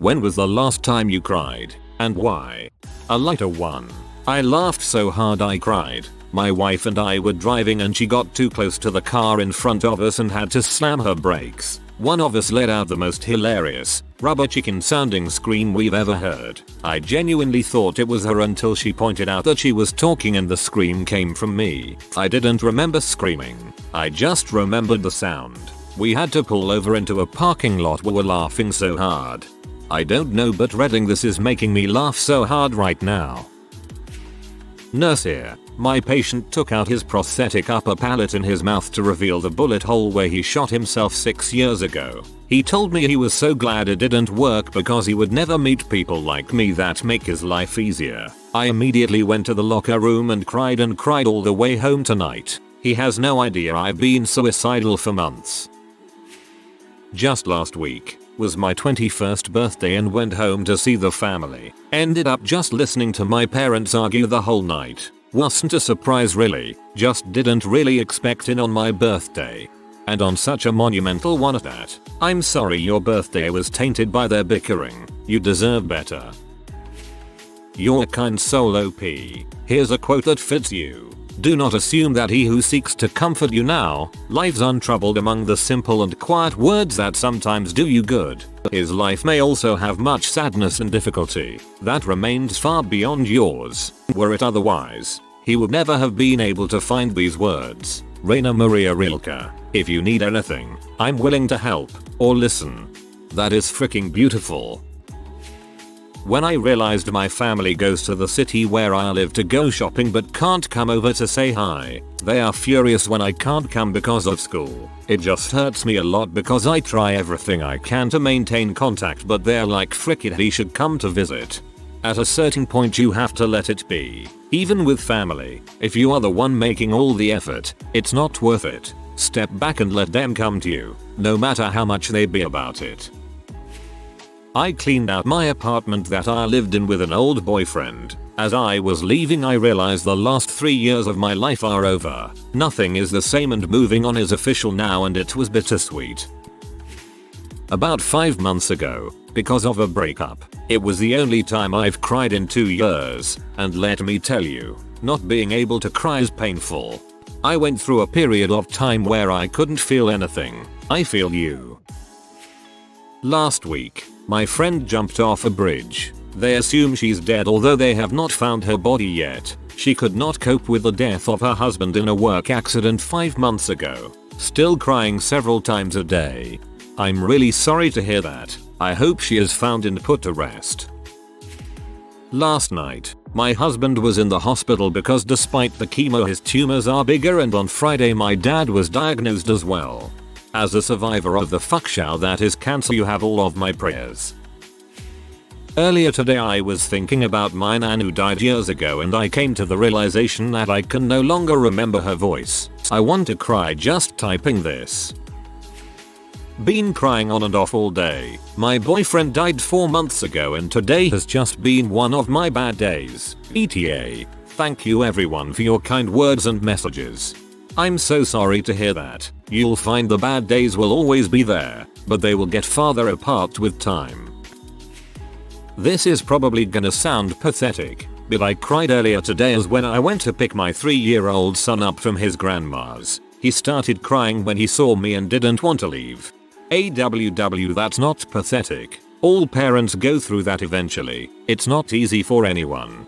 When was the last time you cried? And why? A lighter one. I laughed so hard I cried. My wife and I were driving and she got too close to the car in front of us and had to slam her brakes. One of us let out the most hilarious, rubber chicken sounding scream we've ever heard. I genuinely thought it was her until she pointed out that she was talking and the scream came from me. I didn't remember screaming. I just remembered the sound. We had to pull over into a parking lot. We were laughing so hard. I don't know, but reading this is making me laugh so hard right now. Nurse here. My patient took out his prosthetic upper palate in his mouth to reveal the bullet hole where he shot himself 6 years ago. He told me he was so glad it didn't work because he would never meet people like me that make his life easier. I immediately went to the locker room and cried all the way home tonight. He has no idea I've been suicidal for months. Just last week was my 21st birthday and went home to see the family. Ended up just listening to my parents argue the whole night. Wasn't a surprise really, just didn't really expect it on my birthday. And on such a monumental one at that. I'm sorry your birthday was tainted by their bickering. You deserve better. You're a kind soul OP. Here's a quote that fits you. Do not assume that he who seeks to comfort you now lives untroubled among the simple and quiet words that sometimes do you good. His life may also have much sadness and difficulty that remains far beyond yours. Were it otherwise, he would never have been able to find these words. Raina Maria Rilke. If you need anything, I'm willing to help or listen. That is freaking beautiful. When I realized my family goes to the city where I live to go shopping but can't come over to say hi, they are furious when I can't come because of school. It just hurts me a lot because I try everything I can to maintain contact, but they're like, frick it, he should come to visit. At a certain point you have to let it be. Even with family, if you are the one making all the effort, it's not worth it. Step back and let them come to you, no matter how much they be about it. I cleaned out my apartment that I lived in with an old boyfriend. As I was leaving I realized the last 3 years of my life are over. Nothing is the same and moving on is official now, and it was bittersweet. About 5 months ago, because of a breakup, it was the only time I've cried in 2 years, and let me tell you, not being able to cry is painful. I went through a period of time where I couldn't feel anything. I feel you. Last week, my friend jumped off a bridge. They assume she's dead although they have not found her body yet. She could not cope with the death of her husband in a work accident 5 months ago. Still crying several times a day. I'm really sorry to hear that. I hope she is found and put to rest. Last night, my husband was in the hospital because despite the chemo his tumors are bigger, and on Friday my dad was diagnosed as well. As a survivor of the fuck show that is cancer, you have all of my prayers. Earlier today I was thinking about my nan who died years ago, and I came to the realization that I can no longer remember her voice. I want to cry just typing this. Been crying on and off all day. My boyfriend died 4 months ago and today has just been one of my bad days. ETA. Thank you everyone for your kind words and messages. I'm so sorry to hear that. You'll find the bad days will always be there, but they will get farther apart with time. This is probably gonna sound pathetic, but I cried earlier today as when I went to pick my 3-year-old son up from his grandma's. He started crying when he saw me and didn't want to leave. AWW, that's not pathetic. All parents go through that eventually. It's not easy for anyone.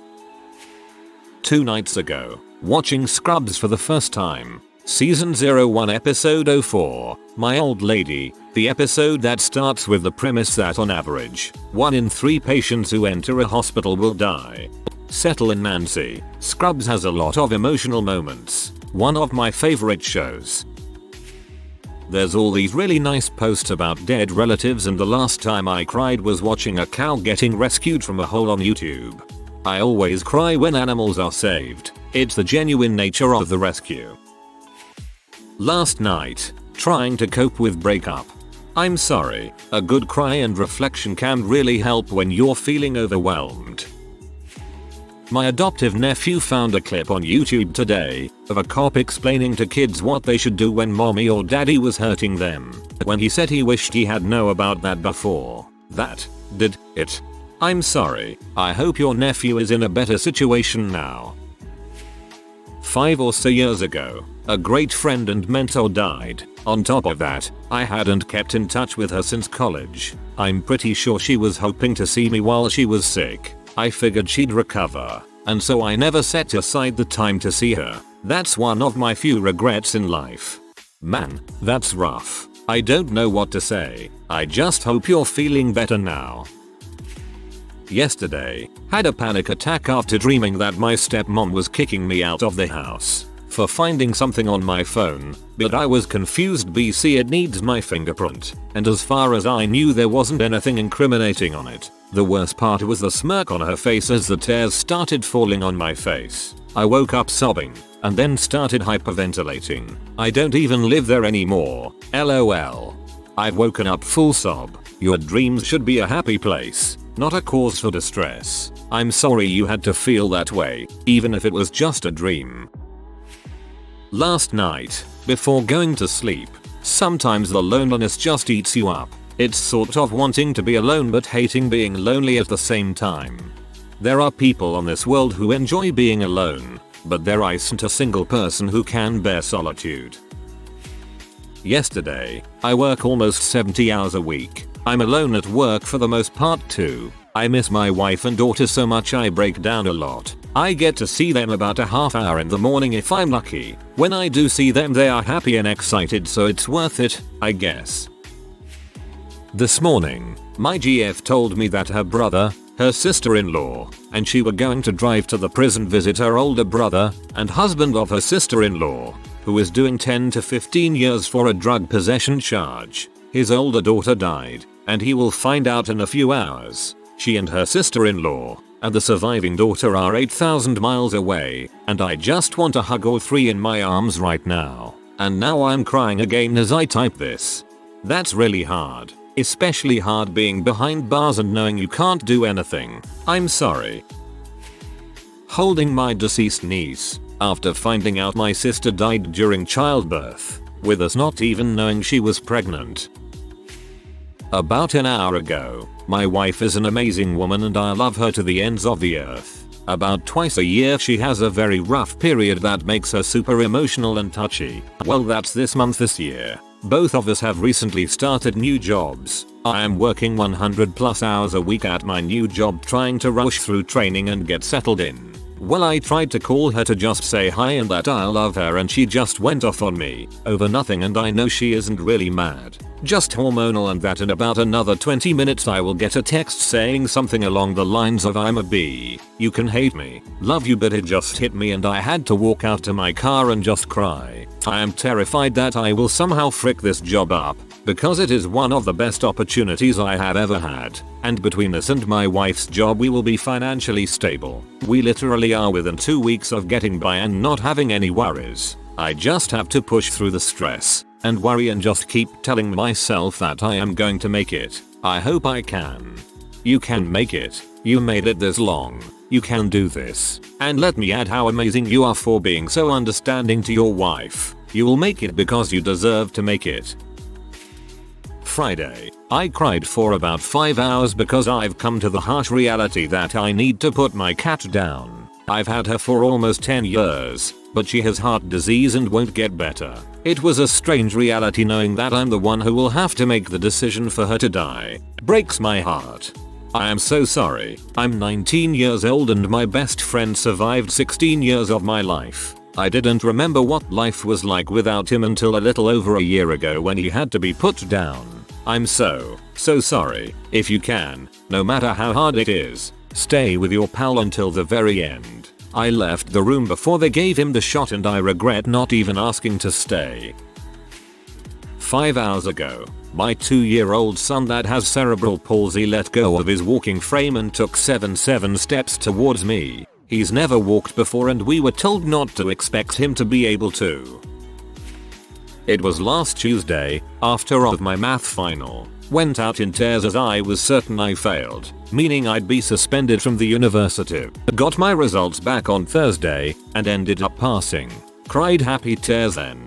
2 nights ago, watching Scrubs for the first time. Season 01 episode 04, My Old Lady, the episode that starts with the premise that on average, 1 in 3 patients who enter a hospital will die. Settle in Nancy. Scrubs has a lot of emotional moments. One of my favorite shows. There's all these really nice posts about dead relatives, and the last time I cried was watching a cow getting rescued from a hole on YouTube. I always cry when animals are saved. It's the genuine nature of the rescue. Last night, trying to cope with breakup. I'm sorry, a good cry and reflection can really help when you're feeling overwhelmed. My adoptive nephew found a clip on YouTube today of a cop explaining to kids what they should do when mommy or daddy was hurting them, when he said he wished he had known about that before. That did it. I'm sorry. I hope your nephew is in a better situation now. 5 or so years ago, a great friend and mentor died. On top of that, I hadn't kept in touch with her since college. I'm pretty sure she was hoping to see me while she was sick. I figured she'd recover, and so I never set aside the time to see her. That's one of my few regrets in life. Man, that's rough. I don't know what to say. I just hope you're feeling better now. Yesterday, had a panic attack after dreaming that my stepmom was kicking me out of the house for finding something on my phone, but I was confused BC it needs my fingerprint, and as far as I knew there wasn't anything incriminating on it. The worst part was the smirk on her face as the tears started falling on my face. I woke up sobbing, and then started hyperventilating. I don't even live there anymore, LOL. I've woken up full sob. Your dreams should be a happy place, not a cause for distress. I'm sorry you had to feel that way, even if it was just a dream. Last night, before going to sleep, sometimes the loneliness just eats you up. It's sort of wanting to be alone but hating being lonely at the same time. There are people on this world who enjoy being alone, but there isn't a single person who can bear solitude. Yesterday, I work almost 70 hours a week. I'm alone at work for the most part too. I miss my wife and daughter so much I break down a lot. I get to see them about a half hour in the morning if I'm lucky. When I do see them they are happy and excited, so it's worth it, I guess. This morning, my GF told me that her brother, her sister-in-law, and she were going to drive to the prison visit her older brother and husband of her sister-in-law, who is doing 10 to 15 years for a drug possession charge. His older daughter died, and he will find out in a few hours. She and her sister-in-law and the surviving daughter are 8,000 miles away, and I just want to hug all three in my arms right now. And now I'm crying again as I type this. That's really hard. Especially hard being behind bars and knowing you can't do anything. I'm sorry. Holding my deceased niece after finding out my sister died during childbirth, with us not even knowing she was pregnant. About an hour ago, my wife is an amazing woman and I love her to the ends of the earth. About twice a year she has a very rough period that makes her super emotional and touchy. Well, that's this month this year. Both of us have recently started new jobs. I am working 100+ hours a week at my new job trying to rush through training and get settled in. Well, I tried to call her to just say hi and that I love her and she just went off on me over nothing, and I know she isn't really mad, just hormonal, and that in about another 20 minutes I will get a text saying something along the lines of I'm a B. You can hate me, love you, but it just hit me and I had to walk out to my car and just cry. I am terrified that I will somehow frick this job up, because it is one of the best opportunities I have ever had, and between us and my wife's job we will be financially stable. We literally are within 2 weeks of getting by and not having any worries. I just have to push through the stress and worry and just keep telling myself that I am going to make it. I hope I can. You can make it. You made it this long. You can do this. And let me add how amazing you are for being so understanding to your wife. You will make it because you deserve to make it. Friday, I cried for about 5 hours because I've come to the harsh reality that I need to put my cat down. I've had her for almost 10 years, but she has heart disease and won't get better. It was a strange reality knowing that I'm the one who will have to make the decision for her to die. Breaks my heart. I am so sorry. I'm 19 years old and my best friend survived 16 years of my life. I didn't remember what life was like without him until a little over a year ago when he had to be put down. I'm so sorry. If you can, no matter how hard it is, stay with your pal until the very end. I left the room before they gave him the shot and I regret not even asking to stay. 5 hours ago, my 2-year-old son that has cerebral palsy let go of his walking frame and took 7 steps towards me. He's never walked before and we were told not to expect him to be able to. It was last Tuesday, after my math final. Went out in tears as I was certain I failed, meaning I'd be suspended from the university. Got my results back on Thursday and ended up passing. Cried happy tears then.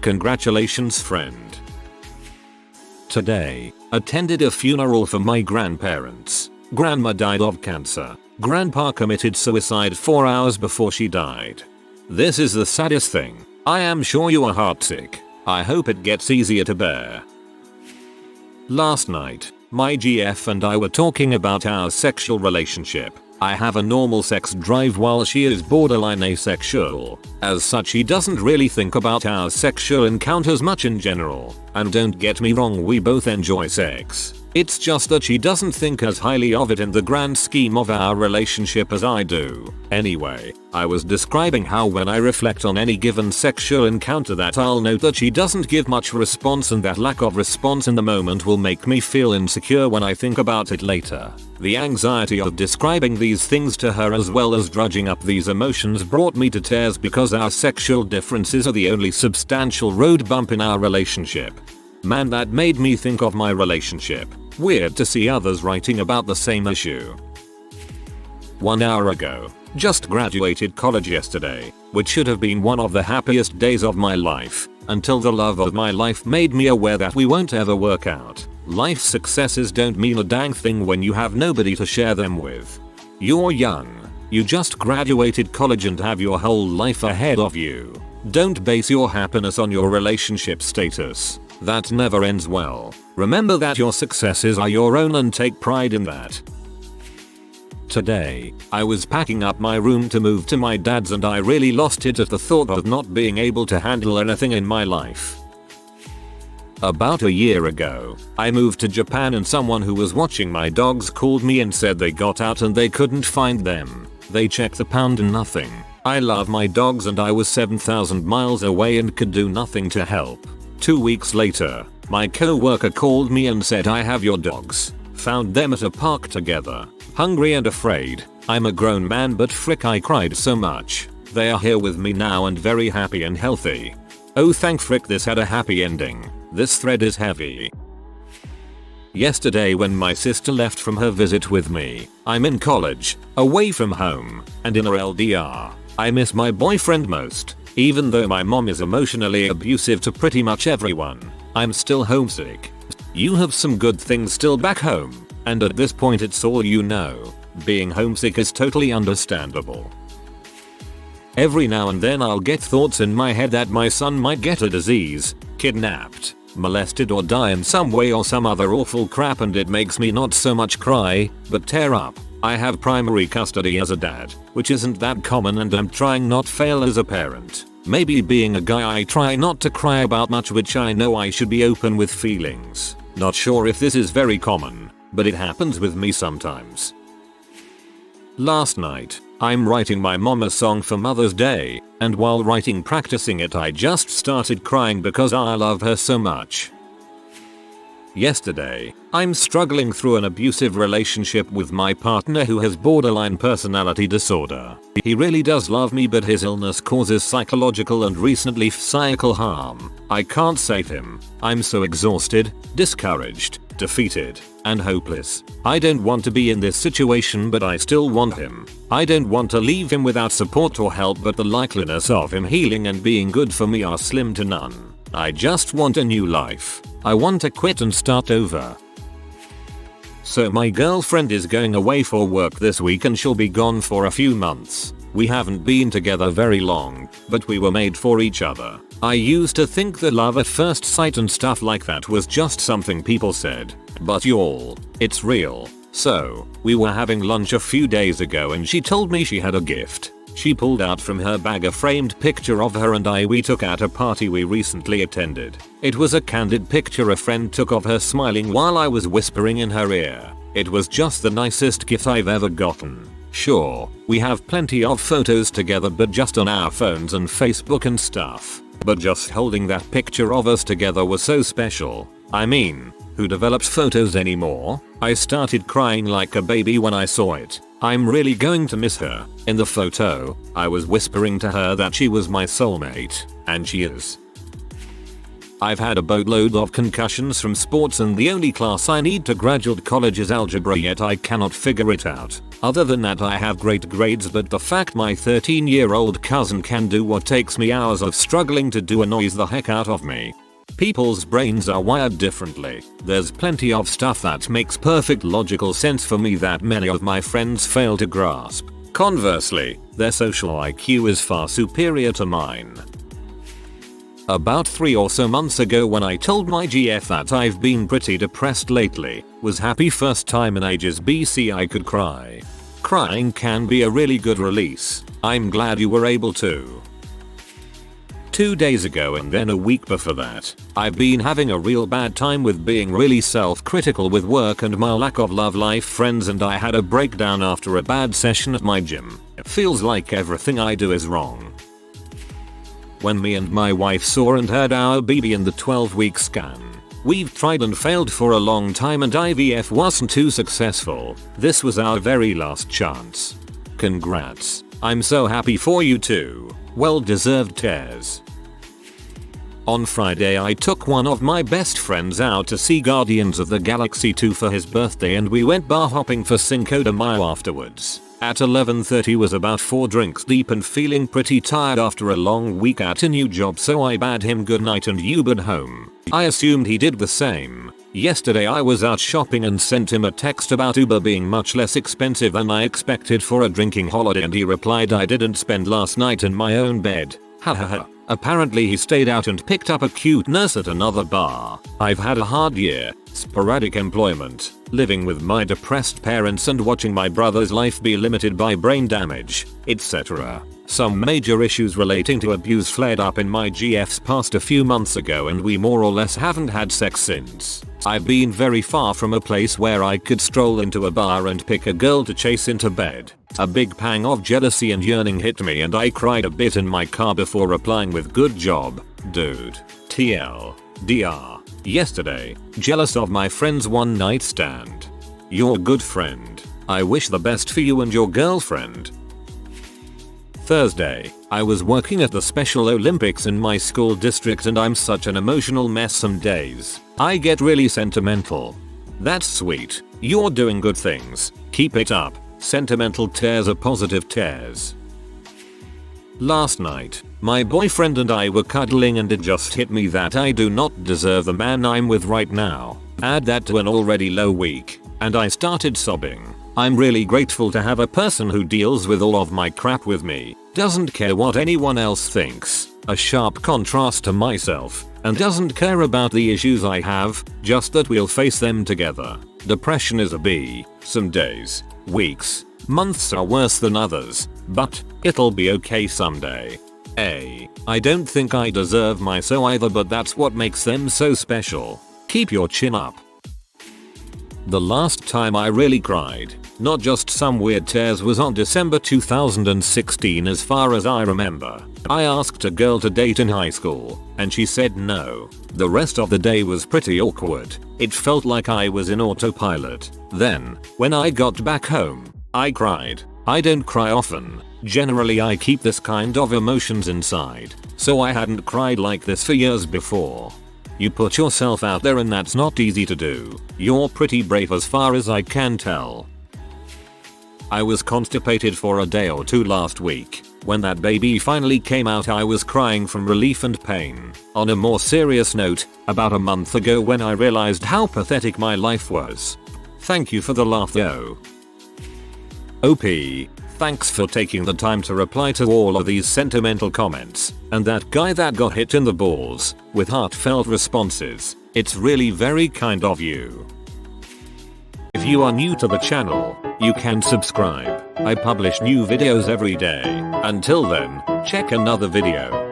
Congratulations, friend. Today, Attended a funeral for my grandparents. Grandma died of cancer. Grandpa committed suicide 4 hours before she died. This is the saddest thing. I am sure you are heartsick. I hope it gets easier to bear. Last night, my GF and I were talking about our sexual relationship. I have a normal sex drive while she is borderline asexual. As such, he doesn't really think about our sexual encounters much in general. And don't get me wrong, we both enjoy sex. It's just that she doesn't think as highly of it in the grand scheme of our relationship as I do. Anyway, I was describing how when I reflect on any given sexual encounter that I'll note that she doesn't give much response, and that lack of response in the moment will make me feel insecure when I think about it later. The anxiety of describing these things to her as well as drudging up these emotions brought me to tears, because our sexual differences are the only substantial road bump in our relationship. Man, that made me think of my relationship. Weird to see others writing about the same issue. 1 hour ago. Just graduated college yesterday, which should have been one of the happiest days of my life, until the love of my life made me aware that we won't ever work out. Life's successes don't mean a dang thing when you have nobody to share them with. You're young. You just graduated college and have your whole life ahead of you. Don't base your happiness on your relationship status. That never ends well. Remember that your successes are your own and take pride in that. Today, I was packing up my room to move to my dad's and I really lost it at the thought of not being able to handle anything in my life. About a year ago, I moved to Japan and someone who was watching my dogs called me and said they got out and they couldn't find them. They checked the pound and nothing. I love my dogs and I was 7,000 miles away and could do nothing to help. 2 weeks later, my co-worker called me and said, I have your dogs. Found them at a park together. Hungry and afraid. I'm a grown man, but frick, I cried so much. They are here with me now and very happy and healthy. Oh thank frick, this had a happy ending. This thread is heavy. Yesterday when my sister left from her visit with me, I'm in college, away from home, and in a LDR. I miss my boyfriend most. Even though my mom is emotionally abusive to pretty much everyone, I'm still homesick. You have some good things still back home, and at this point it's all you know. Being homesick is totally understandable. Every now and then I'll get thoughts in my head that my son might get a disease, kidnapped, molested or die in some way or some other awful crap, and it makes me not so much cry, but tear up. I have primary custody as a dad, which isn't that common, and I'm trying not fail as a parent. Maybe being a guy, I try not to cry about much, which I know I should be open with feelings. Not sure if this is very common, but it happens with me sometimes. Last night, I'm writing my mom a song for Mother's Day, and while practicing it, I just started crying because I love her so much. Yesterday, I'm struggling through an abusive relationship with my partner who has borderline personality disorder. He really does love me, but his illness causes psychological and recently physical harm. I can't save him. I'm so exhausted, discouraged, defeated, and hopeless. I don't want to be in this situation, but I still want him. I don't want to leave him without support or help, but the likeliness of him healing and being good for me are slim to none. I just want a new life. I want to quit and start over. So my girlfriend is going away for work this week and she'll be gone for a few months. We haven't been together very long, but we were made for each other. I used to think that love at first sight and stuff like that was just something people said. But y'all, it's real. So, we were having lunch a few days ago and she told me she had a gift. She pulled out from her bag a framed picture of her and we took at a party we recently attended. It was a candid picture a friend took of her smiling while I was whispering in her ear. It was just the nicest gift I've ever gotten. Sure, we have plenty of photos together, but just on our phones and Facebook and stuff. But just holding that picture of us together was so special. I mean, who develops photos anymore? I started crying like a baby when I saw it. I'm really going to miss her. In the photo, I was whispering to her that she was my soulmate, and she is. I've had a boatload of concussions from sports and the only class I need to graduate college is algebra, yet I cannot figure it out. Other than that, I have great grades, but the fact my 13-year-old cousin can do what takes me hours of struggling to do annoys the heck out of me. People's brains are wired differently. There's plenty of stuff that makes perfect logical sense for me that many of my friends fail to grasp. Conversely, their social IQ is far superior to mine. About 3 or so months ago when I told my GF that I've been pretty depressed lately, was happy first time in ages BC I could cry. Crying can be a really good release. I'm glad you were able to. 2 days ago and then a week before that, I've been having a real bad time with being really self-critical with work and my lack of love life friends, and I had a breakdown after a bad session at my gym. It feels like everything I do is wrong. When me and my wife saw and heard our baby in the 12-week scan, we've tried and failed for a long time and IVF wasn't too successful. This was our very last chance. Congrats. I'm so happy for you too. Well deserved tears. On Friday I took one of my best friends out to see Guardians of the Galaxy 2 for his birthday and we went bar hopping for Cinco de Mayo afterwards. At 11:30 was about 4 drinks deep and feeling pretty tired after a long week at a new job, so I bade him goodnight and Ubered home. I assumed he did the same. Yesterday I was out shopping and sent him a text about Uber being much less expensive than I expected for a drinking holiday and he replied I didn't spend last night in my own bed. Hahaha. Apparently he stayed out and picked up a cute nurse at another bar. I've had a hard year, sporadic employment, living with my depressed parents and watching my brother's life be limited by brain damage, etc. Some major issues relating to abuse flared up in my GF's past a few months ago and we more or less haven't had sex since. I've been very far from a place where I could stroll into a bar and pick a girl to chase into bed. A big pang of jealousy and yearning hit me and I cried a bit in my car before replying with good job, dude. TL. DR. Yesterday, jealous of my friend's one night stand. Your good friend. I wish the best for you and your girlfriend. Thursday, I was working at the Special Olympics in my school district and I'm such an emotional mess some days. I get really sentimental. That's sweet. You're doing good things. Keep it up. Sentimental tears are positive tears. Last night, my boyfriend and I were cuddling and it just hit me that I do not deserve the man I'm with right now. Add that to an already low week, and I started sobbing. I'm really grateful to have a person who deals with all of my crap with me, doesn't care what anyone else thinks, a sharp contrast to myself, and doesn't care about the issues I have, just that we'll face them together. Depression is a B. Some days, weeks, months are worse than others, but it'll be okay someday. I don't think I deserve my so either, but that's what makes them so special. Keep your chin up. The last time I really cried, not just some weird tears, was on December 2016 as far as I remember. I asked a girl to date in high school, and she said no. The rest of the day was pretty awkward. It felt like I was in autopilot. Then, when I got back home, I cried. I don't cry often. Generally I keep this kind of emotions inside, so I hadn't cried like this for years before. You put yourself out there and that's not easy to do. You're pretty brave as far as I can tell. I was constipated for a day or two last week. When that baby finally came out I was crying from relief and pain. On a more serious note, about a month ago when I realized how pathetic my life was. Thank you for the laugh though. OP. Thanks for taking the time to reply to all of these sentimental comments, and that guy that got hit in the balls, with heartfelt responses. It's really very kind of you. If you are new to the channel, you can subscribe. I publish new videos every day. Until then, check another video.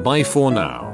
Bye for now.